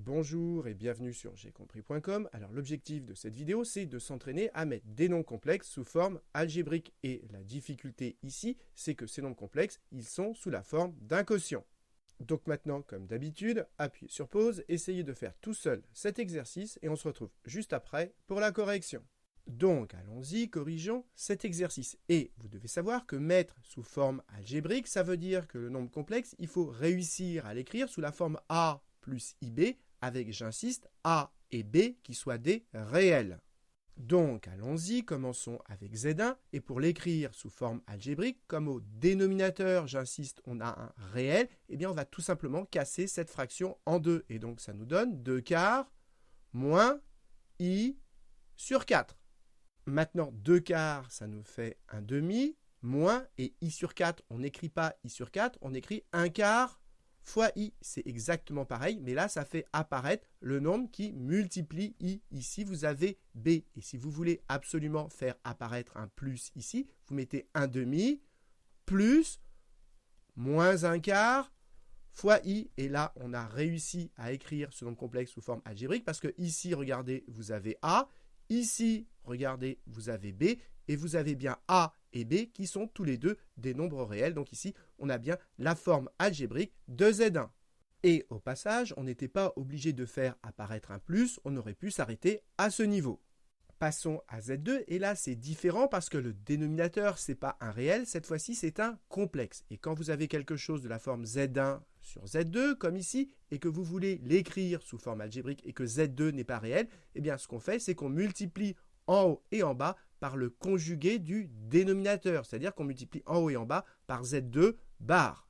Bonjour et bienvenue sur jcompris.com. Alors l'objectif de cette vidéo, c'est de s'entraîner à mettre des nombres complexes sous forme algébrique. Et la difficulté ici, c'est que ces nombres complexes, ils sont sous la forme d'un quotient. Donc maintenant, comme d'habitude, appuyez sur pause, essayez de faire tout seul cet exercice et on se retrouve juste après pour la correction. Donc allons-y, corrigeons cet exercice. Et vous devez savoir que mettre sous forme algébrique, ça veut dire que le nombre complexe, il faut réussir à l'écrire sous la forme A plus IB, avec, j'insiste, A et B qui soient des réels. Donc allons-y, commençons avec Z1, et pour l'écrire sous forme algébrique, comme au dénominateur, j'insiste, on a un réel, eh bien on va tout simplement casser cette fraction en deux, et donc ça nous donne 2 quarts moins I sur 4. Maintenant, 2 quarts, ça nous fait 1 demi, moins, et I sur 4, on n'écrit pas I sur 4, on écrit 1 quart fois I. C'est exactement pareil, mais là, ça fait apparaître le nombre qui multiplie I. Ici, vous avez B. Et si vous voulez absolument faire apparaître un plus ici, vous mettez 1 demi plus moins 1 quart fois I. Et là, on a réussi à écrire ce nombre complexe sous forme algébrique parce que ici, regardez, vous avez A. Ici, regardez, vous avez B, et vous avez bien A et B qui sont tous les deux des nombres réels. Donc ici, on a bien la forme algébrique de Z1. Et au passage, on n'était pas obligé de faire apparaître un plus, on aurait pu s'arrêter à ce niveau. Passons à Z2, et là c'est différent parce que le dénominateur, ce n'est pas un réel, cette fois-ci c'est un complexe. Et quand vous avez quelque chose de la forme Z1 sur Z2, comme ici, et que vous voulez l'écrire sous forme algébrique et que Z2 n'est pas réel, eh bien ce qu'on fait, c'est qu'on multiplie en haut et en bas par le conjugué du dénominateur, c'est-à-dire qu'on multiplie en haut et en bas par Z2 bar.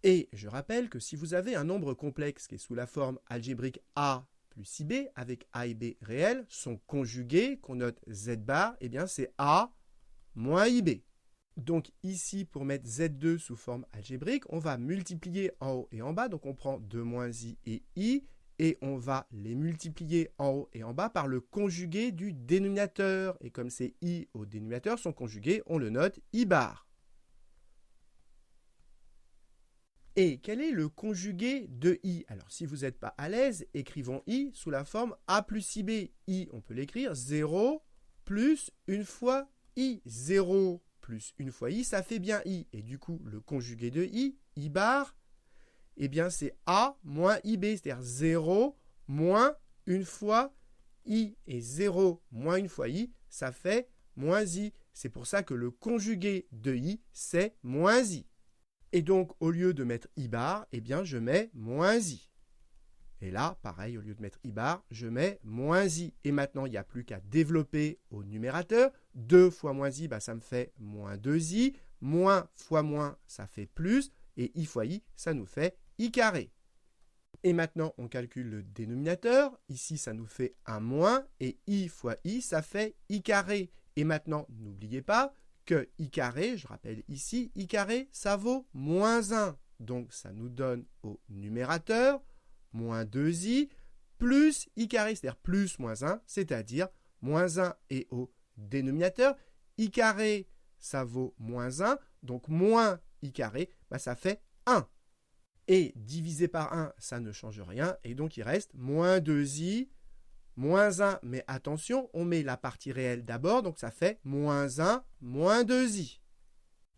Et je rappelle que si vous avez un nombre complexe qui est sous la forme algébrique A plus IB, avec A et B réels, son conjugué, qu'on note Z bar, eh bien c'est A moins IB. Donc ici, pour mettre Z2 sous forme algébrique, on va multiplier en haut et en bas, donc on prend 2 moins I et I, et on va les multiplier en haut et en bas par le conjugué du dénominateur. Et comme c'est I au dénominateur, son conjugué, on le note I bar. Et quel est le conjugué de I? Alors, si vous n'êtes pas à l'aise, écrivons I sous la forme A plus IB. I, on peut l'écrire 0 plus une fois I. 0 plus une fois I, ça fait bien I. Et du coup, le conjugué de I, I bar, eh bien, c'est A moins IB, c'est-à-dire 0 moins une fois I. Et 0 moins une fois I, ça fait moins I. C'est pour ça que le conjugué de I, c'est moins I. Et donc, au lieu de mettre I bar, eh bien, je mets moins I. Et là, pareil, au lieu de mettre I bar, je mets moins I. Et maintenant, il n'y a plus qu'à développer au numérateur. 2 fois moins I, ça me fait moins 2I. Moins fois moins, ça fait plus. Et I fois I, ça nous fait I carré. Et maintenant, on calcule le dénominateur. Ici, ça nous fait un moins. Et I fois I, ça fait I carré. Et maintenant, n'oubliez pas que I carré, je rappelle ici, I carré, ça vaut moins 1. Donc, ça nous donne au numérateur moins 2I plus I carré, c'est-à-dire plus moins 1, c'est-à-dire moins 1. Et au dénominateur, I carré, ça vaut moins 1. Donc, moins I carré, ça fait 1. Et divisé par 1, ça ne change rien. Et donc, il reste moins 2i, moins 1. Mais attention, on met la partie réelle d'abord. Donc, ça fait moins 1, moins 2i.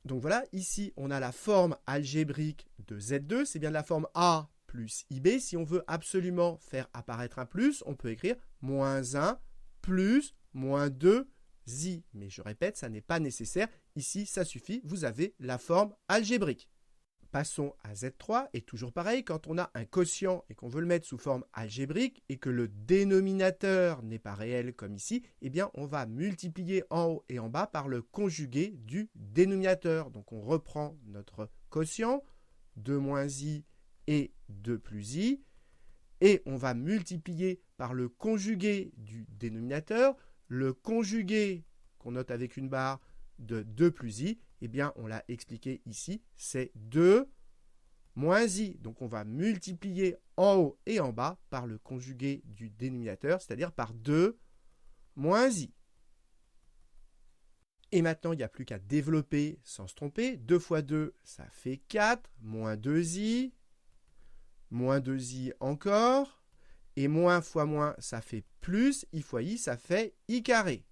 Donc, voilà, ici, on a la forme algébrique de Z2. C'est bien la forme A plus IB. Si on veut absolument faire apparaître un plus, on peut écrire moins 1 plus moins 2i. Mais je répète, ça n'est pas nécessaire. Ici, ça suffit. Vous avez la forme algébrique. Passons à Z3, et toujours pareil, quand on a un quotient et qu'on veut le mettre sous forme algébrique et que le dénominateur n'est pas réel comme ici, eh bien on va multiplier en haut et en bas par le conjugué du dénominateur. Donc on reprend notre quotient, 2 moins I et 2 plus I, et on va multiplier par le conjugué du dénominateur, le conjugué qu'on note avec une barre de 2 plus I, eh bien, on l'a expliqué ici, c'est 2 moins I. Donc, on va multiplier en haut et en bas par le conjugué du dénominateur, c'est-à-dire par 2 moins I. Et maintenant, il n'y a plus qu'à développer sans se tromper. 2 fois 2, ça fait 4, moins 2i, moins 2i encore, et moins fois moins, ça fait plus, i fois i, ça fait i carré.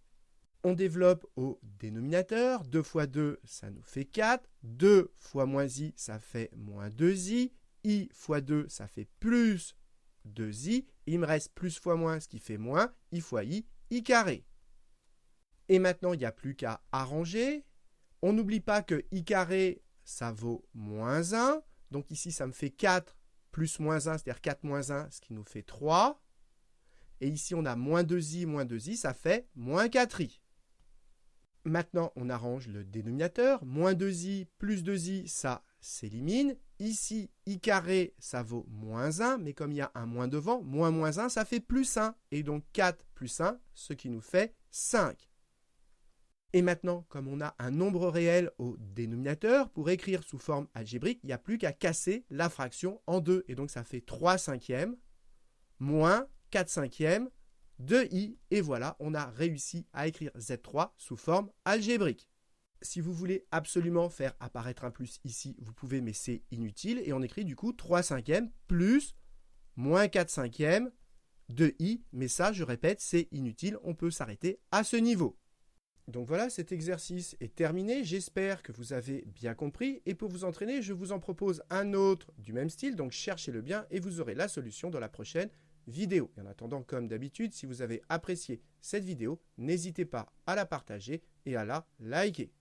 On développe au dénominateur, 2 fois 2, ça nous fait 4, 2 fois moins i, ça fait moins 2i, i fois 2, ça fait plus 2i, il me reste plus fois moins, ce qui fait moins, i fois i carré. Et maintenant, il n'y a plus qu'à arranger. On n'oublie pas que i carré, ça vaut moins 1, donc ici, ça me fait 4 plus moins 1, c'est-à-dire 4 moins 1, ce qui nous fait 3. Et ici, on a moins 2i, ça fait moins 4i. Maintenant, on arrange le dénominateur. Moins 2i plus 2i, ça s'élimine. Ici, i carré, ça vaut moins 1, mais comme il y a un moins devant, moins 1, ça fait plus 1. Et donc 4 plus 1, ce qui nous fait 5. Et maintenant, comme on a un nombre réel au dénominateur, pour écrire sous forme algébrique, il n'y a plus qu'à casser la fraction en deux. Et donc ça fait 3 cinquièmes moins 4 cinquièmes de i, et voilà, on a réussi à écrire Z3 sous forme algébrique. Si vous voulez absolument faire apparaître un plus ici, vous pouvez, mais c'est inutile, et on écrit du coup 3 cinquièmes plus moins 4 cinquièmes de i, mais ça, je répète, c'est inutile, on peut s'arrêter à ce niveau. Donc voilà, cet exercice est terminé, j'espère que vous avez bien compris, et pour vous entraîner, je vous en propose un autre du même style, donc cherchez-le bien, et vous aurez la solution dans la prochaine vidéo. Et en attendant, comme d'habitude, si vous avez apprécié cette vidéo, n'hésitez pas à la partager et à la liker.